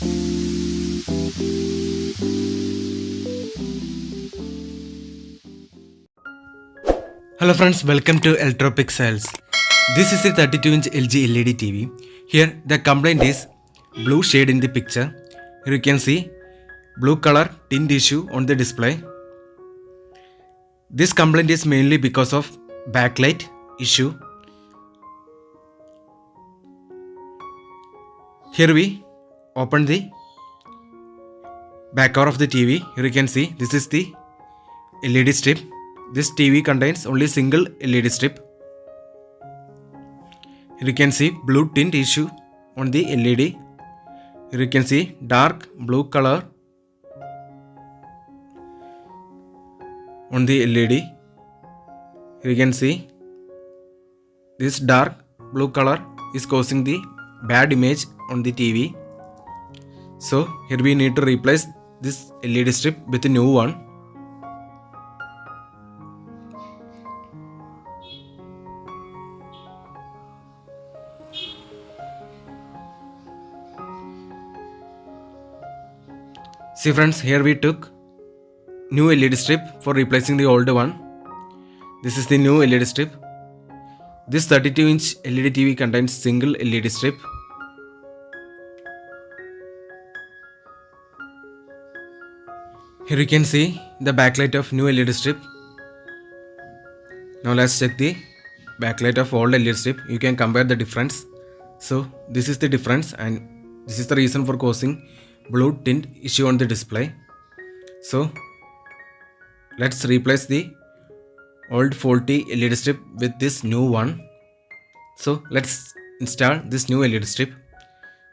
Hello friends, welcome to ledtvrepair. This is a 32-inch LG LED TV. Here the complaint is blue shade in the picture. Here you can see blue color tint issue on the display. This complaint is mainly because of backlight issue. Here we open the back cover of the TV. Here you can see this is the LED strip. This TV contains only single LED strip. Here you can see blue tint issue on the LED. Here you can see dark blue color on the LED. Here you can see this dark blue color is causing the bad image on the TV. So here we need to replace this LED strip with a new one. See friends, here we took new LED strip for replacing the old one. This is the new LED strip. This 32-inch LED TV contains single LED strip. Here you can see the backlight of new LED strip. Now let's check the backlight of old LED strip. You can compare the difference. So this is the difference and this is the reason for causing blue tint issue on the display. So let's replace the old faulty LED strip with this new one. So let's install this new LED strip.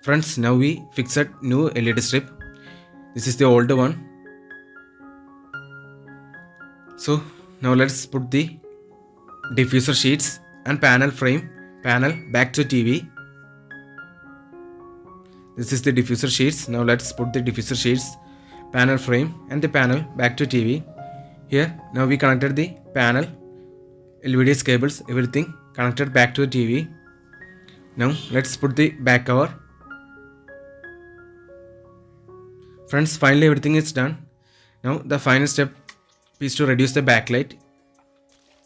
Friends, now we fixed new LED strip. This is the old one. So now let's put the diffuser sheets and panel back to TV. This is the diffuser sheets. Now let's put the diffuser sheets, panel frame and the panel back to TV. Here now we connected the panel, LVDS cables, everything connected back to the TV. Now let's put the back cover. Friends, finally everything is done. Now the final step is to reduce the backlight.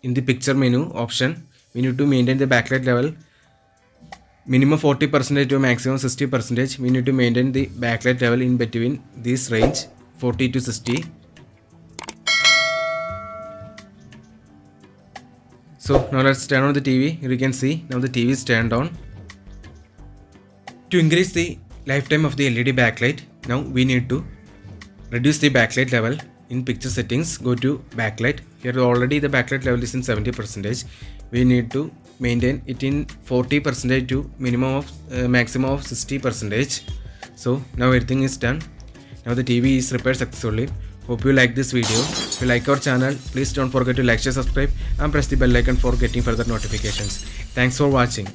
In the picture menu option, we need to maintain the backlight level minimum 40% to maximum 60%. We need to maintain the backlight level in between this range 40 to 60. So now let's turn on the TV. Here you can see now the TV is turned on. To increase the lifetime of the LED backlight, now we need to reduce the backlight level. In picture settings, go to backlight. Here already the backlight level is in 70%. We need to maintain it in 40% to maximum of 60%. So now everything is done. Now the TV is repaired successfully. Hope you like this video. If you like our channel, please don't forget to like, share, subscribe and press the bell icon for getting further notifications. Thanks for watching.